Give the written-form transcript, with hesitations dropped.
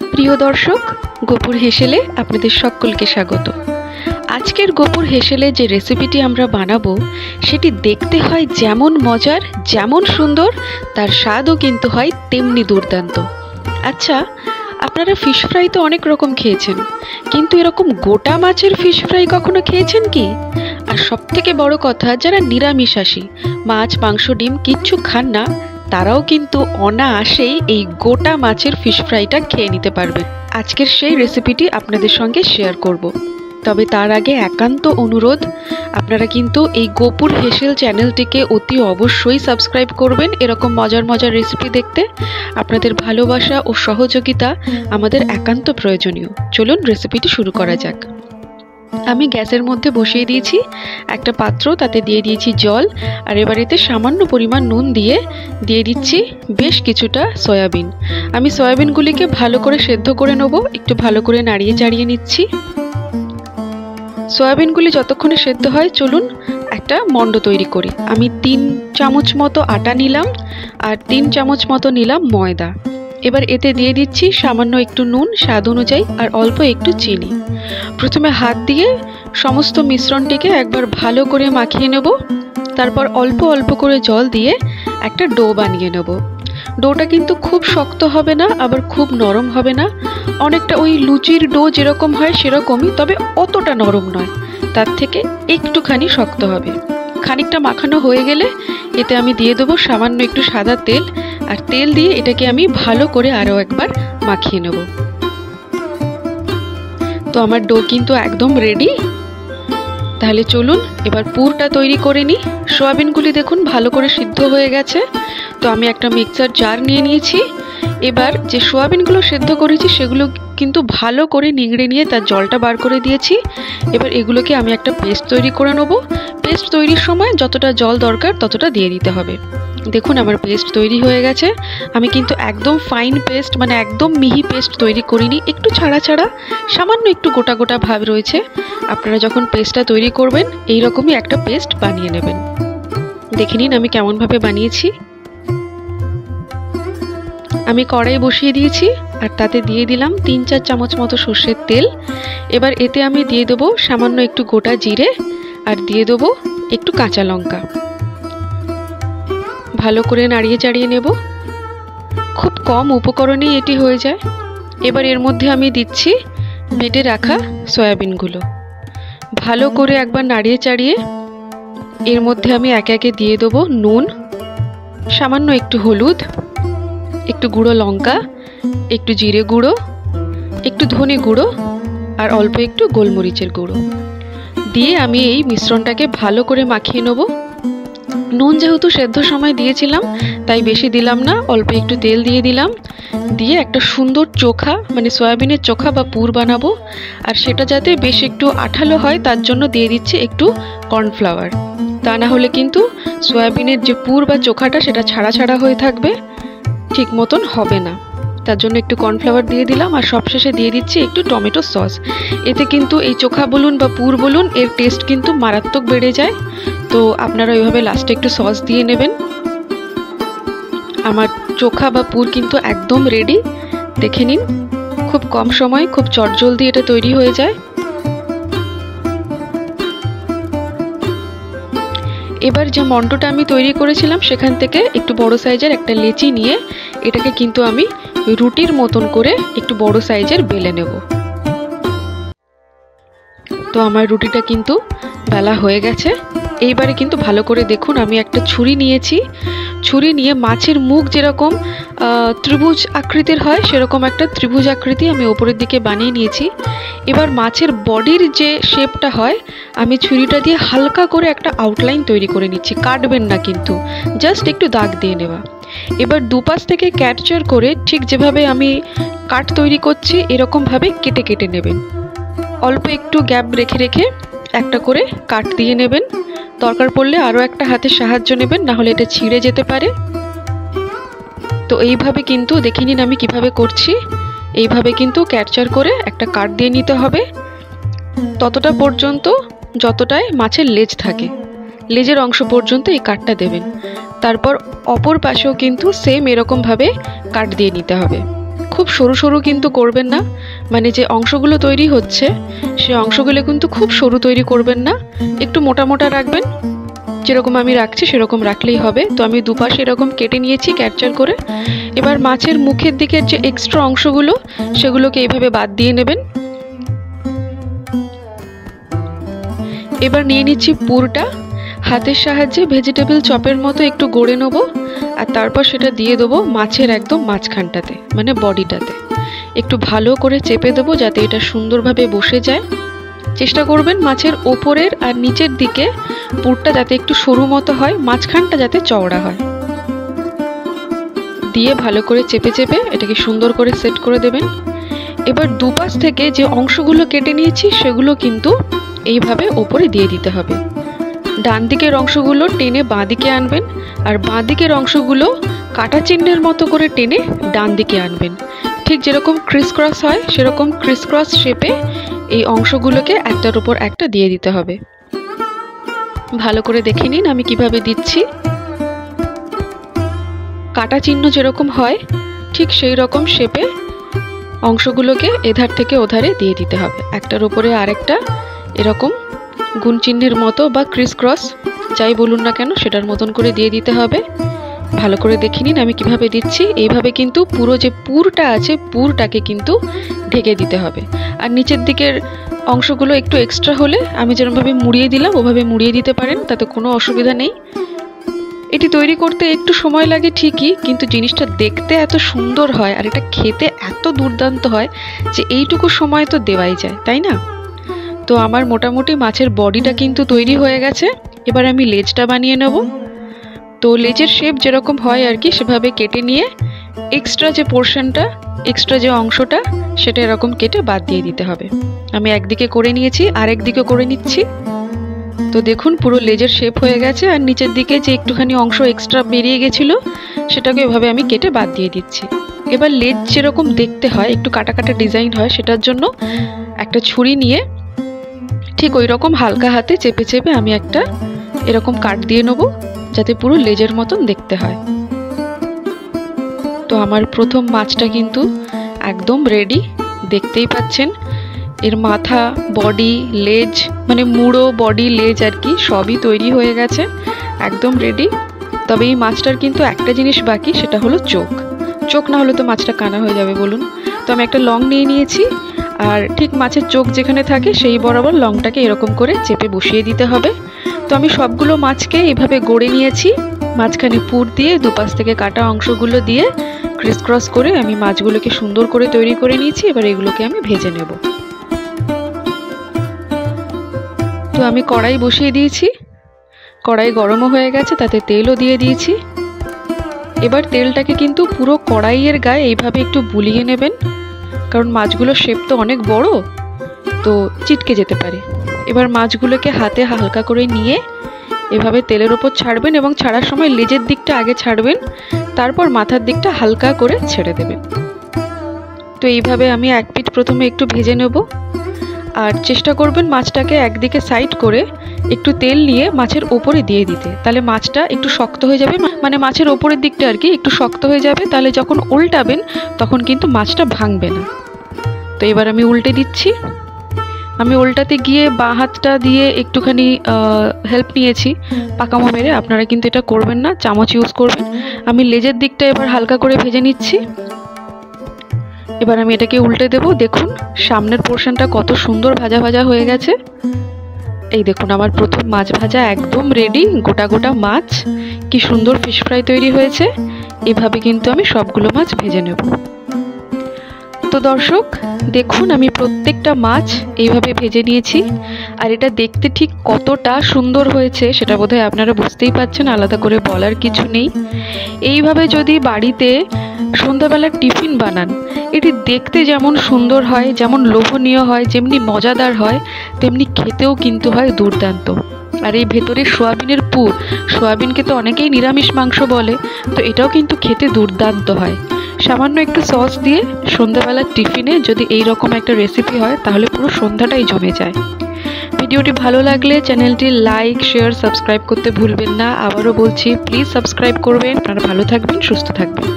প্রিয় দর্শক, গোপুর হেসেলে আপনাদের সকলকে স্বাগত। আজকের গোপুর হেসেলে যে রেসিপিটি আমরা বানাবো সেটি দেখতে হয় যেমন মজার, যেমন সুন্দর, তার স্বাদও কিন্তু হয় তেমনি দুর্দান্ত। আচ্ছা, আপনারা ফিশ ফ্রাই তো অনেক রকম খেয়েছেন, কিন্তু এরকম গোটা মাছের ফিশ ফ্রাই কখনো খেয়েছেন কি? আর সবথেকে বড় কথা, যারা নিরামিষাশী, মাছ মাংস ডিম কিচ্ছু খান না, তারাও কিন্তু অনায়াসেই এই গোটা মাছের ফিশ ফ্রাইটা খেয়ে নিতে পারবে। আজকের সেই রেসিপিটি আপনাদের সঙ্গে শেয়ার করব। তবে তার আগে একান্ত অনুরোধ, আপনারা কিন্তু এই গোপুর হেসেল চ্যানেলটিকে অতি অবশ্যই সাবস্ক্রাইব করবেন। এরকম মজার মজার রেসিপি দেখতে আপনাদের ভালোবাসা ও সহযোগিতা আমাদের একান্ত প্রয়োজনীয়। চলুন রেসিপিটি শুরু করা যাক। আমি গ্যাসের মধ্যে বসিয়ে দিয়েছি একটা পাত্র, তাতে দিয়ে দিয়েছি জল, আর এবার এতে সামান্য পরিমাণ নুন দিয়ে দিচ্ছি বেশ কিছুটা সয়াবিন। আমি সয়াবিনগুলিকে ভালো করে সেদ্ধ করে নেব, একটু ভালো করে নাড়িয়ে চাড়িয়ে নিচ্ছি। সয়াবিনগুলি যতক্ষণে সেদ্ধ হয়, চলুন একটা মণ্ড তৈরি করি। আমি 3 চামচ মতো আটা নিলাম আর 3 চামচ মতো নিলাম ময়দা। এবার এতে দিয়ে দিচ্ছি সামান্য একটু নুন স্বাদ অনুযায়ী আর অল্প একটু চিনি। প্রথমে হাত দিয়ে সমস্ত মিশ্রণটিকে একবার ভালো করে মাখিয়ে নেব, তারপর অল্প অল্প করে জল দিয়ে একটা ডো বানিয়ে নেব। ডোটা কিন্তু খুব শক্ত হবে না, আবার খুব নরম হবে না, অনেকটা ওই লুচির ডো যেরকম হয় সেরকমই, তবে অতটা নরম নয়, তার থেকে একটুখানি শক্ত হবে। খানিকটা মাখানো হয়ে গেলে এতে আমি দিয়ে দেবো সামান্য একটু সাদা তেল, আর তেল দিয়ে এটাকে আমি ভালো করে আরও একবার মাখিয়ে নেব। তো আমার ডো কিন্তু একদম রেডি। তাহলে চলুন এবার পুরটা তৈরি করে নিই। সয়াবিনগুলি দেখুন ভালো করে সিদ্ধ হয়ে গেছে, তো আমি একটা মিক্সার জার নিয়ে নিয়েছি। এবার যে সয়াবিনগুলো সেদ্ধ করেছি সেগুলো কিন্তু ভালো করে নিংড়ে নিয়ে তার জলটা বার করে দিয়েছি। এবার এগুলোকে আমি একটা পেস্ট তৈরি করে নেব। পেস্ট তৈরির সময় যতটা জল দরকার ততটা দিয়ে দিতে হবে। দেখুন আমার পেস্ট তৈরি হয়ে গেছে। আমি কিন্তু একদম ফাইন পেস্ট, মানে একদম মিহি পেস্ট তৈরি করিনি, একটু ছাড়া ছাড়া, সামান্য একটু গোটা গোটা ভাব রয়েছে। আপনারা যখন পেস্টটা তৈরি করবেন এই রকমই একটা পেস্ট বানিয়ে নেবেন। দেখে নিন আমি কেমনভাবে বানিয়েছি। আমি কড়াই বসিয়ে দিয়েছি আর তাতে দিয়ে দিলাম 3-4 চামচ মতো সর্ষের তেল। এবার এতে আমি দিয়ে দেবো সামান্য একটু গোটা জিরে আর দিয়ে দেবো একটু কাঁচা লঙ্কা। ভালো করে নাড়িয়ে চাড়িয়ে নেব। খুব কম উপকরণেই এটি হয়ে যায়। এবার এর মধ্যে আমি দিচ্ছি বেটে রাখা সয়াবিনগুলো। ভালো করে একবার নাড়িয়ে চাড়িয়ে এর মধ্যে আমি একে একে দিয়ে দেবো নুন, সামান্য একটু হলুদ, একটু গুঁড়ো লঙ্কা, একটু জিরে গুঁড়ো, একটু ধনে গুঁড়ো আর অল্প একটু গোলমরিচের গুঁড়ো দিয়ে আমি এই মিশ্রণটাকে ভালো করে মাখিয়ে নেব। নুন যেহেতু সেদ্ধ সময় দিয়েছিলাম তাই বেশি দিলাম না, অল্প একটু তেল দিয়ে দিলাম। দিয়ে একটা সুন্দর চোখা, মানে সয়াবিনের চোখা বা পুর বানাবো, আর সেটা যাতে বেশ একটু আঠালো হয় তার জন্য দিয়ে দিচ্ছি একটু কর্নফ্লাওয়ার। তা না হলে কিন্তু সয়াবিনের যে পুর বা চোখাটা সেটা ছাড়া ছাড়া হয়ে থাকবে, ঠিক মতন হবে না। তার জন্য একটু কর্নফ্লাওয়ার দিয়ে দিলাম আর সবশেষে দিয়ে দিচ্ছি একটু টমেটো সস। এতে কিন্তু এই চোখা বলুন বা পুর বলুন, এর টেস্ট কিন্তু মারাত্মক বেড়ে যায়। তো আপনারা ওইভাবে লাস্টে একটু সস দিয়ে নেবেন। আমার চোখা বা পুর কিন্তু একদম রেডি। দেখে নিন, খুব কম সময়, খুব চটজলদি এটা তৈরি হয়ে যায়। এবার যে মন্ডটা আমি তৈরি করেছিলাম সেখান থেকে একটু বড় সাইজের একটা লেচি নিয়ে এটাকে কিন্তু আমি রুটির মতন করে একটু বড় সাইজের বেলে নেব। তো আমার রুটিটা কিন্তু বেলা হয়ে গেছে। এইবারে কিন্তু ভালো করে দেখুন, আমি একটা ছুরি নিয়েছি। ছুরি নিয়ে মাছের মুখ যেরকম ত্রিভুজ আকৃতির হয় সেরকম একটা ত্রিভুজ আকৃতি আমি ওপরের দিকে বানিয়ে নিয়েছি। এবার মাছের বডির যে শেপটা হয় আমি ছুরিটা দিয়ে হালকা করে একটা আউটলাইন তৈরি করে নিচ্ছি। কাটবেন না কিন্তু, জাস্ট একটু দাগ দিয়ে নেওয়া। এবার দুপাশ থেকে ক্যাপচার করে ঠিক যেভাবে আমি কাট তৈরি করছি এরকমভাবে কেটে কেটে নেবেন। অল্প একটু গ্যাপ রেখে রেখে একটা করে কাট দিয়ে নেবেন। দরকার পড়লে আরও একটা হাতের সাহায্য নেবেন, না হলে এটা ছিঁড়ে যেতে পারে। তো এইভাবে কিন্তু দেখে নিন আমি কিভাবে করছি। এইভাবে কিন্তু ক্যাপচার করে একটা কাট দিয়ে নিতে হবে ততটা পর্যন্ত যতটায় মাছের লেজ থাকে, লেজের অংশ পর্যন্ত এই কাটটা দেবেন। তারপর অপর পাশেও কিন্তু সেম এরকমভাবে কাট দিয়ে নিতে হবে। খুব সরু সরু কিন্তু করবেন না, মানে যে অংশগুলো তৈরি হচ্ছে সেই অংশগুলো কিন্তু খুব সরু তৈরি করবেন না, একটু মোটা মোটা রাখবেন। যেরকম আমি রাখছি সেরকম রাখলেই হবে। তো আমি দুপাশে এরকম কেটে নিয়েছি ক্যাপচার করে। এবার মাছের মুখের দিকের যে এক্সট্রা অংশগুলো সেগুলোকে এইভাবে বাদ দিয়ে নেবেন। এবার নিয়ে নিচ্ছি পুরটা, হাতের সাহায্যে ভেজিটেবল চপের মতো একটু গড়ে নেবো, আর তারপর সেটা দিয়ে দেবো মাছের একদম মাঝখানটাতে, মানে বডিটাতে। একটু ভালো করে চেপে দেবো যাতে এটা সুন্দরভাবে বসে যায়। চেষ্টা করবেন মাছের ওপরের আর নিচের দিকে পুরটা যাতে একটু সরু মতো হয়, মাঝখানটা যাতে চওড়া হয়। দিয়ে ভালো করে চেপে চেপে এটাকে সুন্দর করে সেট করে দেবেন। এবার দুপাশ থেকে যে অংশগুলো কেটে নিয়েছি সেগুলো কিন্তু এইভাবে ওপরে দিয়ে দিতে হবে। ডান দিকের অংশগুলো টেনে বাঁ দিকে আনবেন, আর বাঁ দিকের অংশগুলো কাটা চিহ্নের মতো করে টেনে ডান দিকে আনবেন। ঠিক যেরকম ক্রিস ক্রস হয় সেরকম ক্রিস ক্রস শেপে এই অংশগুলোকে একটার উপর একটা দিয়ে দিতে হবে। ভালো করে দেখে নিন আমি কিভাবে দিচ্ছি। কাটা চিহ্ন যেরকম হয় ঠিক সেই রকম শেপে অংশগুলোকে এধার থেকে ওধারে দিয়ে দিতে হবে। একটার উপরে আরেকটা এরকম গুণ চিহ্নের মতো বা ক্রিস ক্রস যাই বলুন না কেন সেটার মতন করে দিয়ে দিতে হবে। ভালো করে দেখে নিন আমি কিভাবে দিচ্ছি। এইভাবে কিন্তু পুরো যে পুরটা আছে পুরটাকে কিন্তু ঢেকে দিতে হবে। আর নিচের দিকের অংশগুলো একটু এক্সট্রা হলে আমি যেরকমভাবে মুড়িয়ে দিলাম ওভাবে মুড়িয়ে দিতে পারেন, তাতে কোনো অসুবিধা নেই। এটি তৈরি করতে একটু সময় লাগে ঠিকই, কিন্তু জিনিসটা দেখতে এত সুন্দর হয় আর এটা খেতে এত দুর্দান্ত হয় যে এইটুকু সময় তো দেওয়াই যায়, তাই না? তো আমার মোটামুটি মাছের বডিটা কিন্তু তৈরি হয়ে গেছে। এবার আমি লেজটা বানিয়ে নেব। তো লেজের শেপ যেরকম হয় আর কি সেভাবে কেটে নিয়ে এক্সট্রা যে পোর্শনটা, এক্সট্রা যে অংশটা সেটা এরকম কেটে বাদ দিয়ে দিতে হবে। আমি একদিকে করে নিয়েছি, আরেক দিকে করে নিচ্ছি। তো দেখুন পুরো লেজের শেপ হয়ে গেছে, আর নিচের দিকে যে একটুখানি অংশ এক্সট্রা বেরিয়ে গেছিলো সেটাকে এভাবে আমি কেটে বাদ দিয়ে দিচ্ছি। এবার লেজ যেরকম দেখতে হয় একটু কাটা কাটা ডিজাইন হয়, সেটার জন্য একটা ছুরি নিয়ে ঠিক ওই রকম হালকা হাতে চেপে চেপে আমি একটা এরকম কাট দিয়ে নেব যাতে পুরো লেজের মতন দেখতে হয়। তো আমার প্রথম মাছটা কিন্তু একদম রেডি, দেখতেই পাচ্ছেন। এর মাথা, বডি, লেজ, মানে মুড়ো, বডি, লেজ আর কি সবই তৈরি হয়ে গেছে, একদম রেডি। তবে এই মাছটার কিন্তু একটা জিনিস বাকি, সেটা হলো চোখ। চোখ না হলে তো মাছটা কানা হয়ে যাবে বলুন। তো আমি একটা লং নিয়ে নিয়েছি, আর ঠিক মাছের চোখ যেখানে থাকে সেই বরাবর লংটাকে এরকম করে চেপে বসিয়ে দিতে হবে। তো আমি সবগুলো মাছকে এভাবে গড়ে নিয়েছি, মাঝখানে পুর দিয়ে দুপাশ থেকে কাটা অংশগুলো দিয়ে ক্রিস ক্রস করে আমি মাছগুলোকে সুন্দর করে তৈরি করে নিয়েছি। এবার এগুলোকে আমি ভেজে নেব। তো আমি কড়াই বসিয়ে দিয়েছি, কড়াই গরমও হয়ে গেছে, তাতে তেলও দিয়ে দিয়েছি। এবার তেলটাকে কিন্তু পুরো কড়াইয়ের গায়ে এইভাবে একটু বুলিয়ে নেবেন, কারণ মাছগুলোর শেপ তো অনেক বড়, তো চিটকে যেতে পারে। এবার মাছগুলোকে হাতে হালকা করে নিয়ে এভাবে তেলের ওপর ছাড়বেন, এবং ছাড়ার সময় লেজের দিকটা আগে ছাড়বেন, তারপর মাথার দিকটা হালকা করে ছেড়ে দেবেন। তো এইভাবে আমি এক পিঠ প্রথমে একটু ভেজে নেব, আর চেষ্টা করবেন মাছটাকে একদিকে সাইড করে একটু তেল নিয়ে মাছের ওপরে দিয়ে দিতে, তাহলে মাছটা একটু শক্ত হয়ে যাবে, মানে মাছের ওপরের দিকটা আর কি একটু শক্ত হয়ে যাবে, তাহলে যখন উল্টাবেন তখন কিন্তু মাছটা ভাঙবে না। তো এবার আমি উল্টে দিচ্ছি। আমি উল্টাতে গিয়ে বাঁ হাতটা দিয়ে একটুখানি হেল্প নিয়েছি পাকামো মেরে, আপনারা কিন্তু এটা করবেন না, চামচ ইউজ করবেন। আমি লেজের দিকটা এবার হালকা করে ভেজে নিচ্ছি। এবার আমি এটাকে উল্টে দেব। দেখুন সামনের পোর্শনটা কত সুন্দর ভাজা ভাজা হয়ে গেছে। এই দেখুন আমার প্রথম মাছ ভাজা একদম রেডি, গোটা গোটা মাছ, কি সুন্দর ফিশ ফ্রাই তৈরি হয়েছে। এভাবে কিন্তু আমি সবগুলো মাছ ভেজে নেব। তো দর্শক দেখুন আমি প্রত্যেকটা মাছ এইভাবে ভেজে নিয়েছি, আর এটা দেখতে ঠিক কতটা সুন্দর হয়েছে সেটা বোধহয় আপনারা বুঝতেই পারছেন, আলাদা করে বলার কিছু নেই। এইভাবে যদি বাড়িতে সন্ধ্যাবেলার টিফিন বানান, এটি দেখতে যেমন সুন্দর হয়, যেমন লোভনীয় হয়, যেমনি মজাদার হয়, তেমনি খেতেও কিন্তু হয় দুর্দান্ত। আর এই ভেতরে সোয়াবিনের পুর, সোয়াবিনকে তো অনেকেই নিরামিষ মাংস বলে, তো এটাও কিন্তু খেতে দুর্দান্ত হয়। সামান্য একটু সস দিয়ে সন্ধ্যাবেলার টিফিনে যদি এই রকম একটা রেসিপি হয় তাহলে পুরো সন্ধ্যাটাই জমে যায়। ভিডিওটি ভালো লাগলে চ্যানেলটি লাইক, শেয়ার, সাবস্ক্রাইব করতে ভুলবেন না। আবারও বলছি প্লিজ সাবস্ক্রাইব করবেন। আপনারা ভালো থাকবেন, সুস্থ থাকবেন।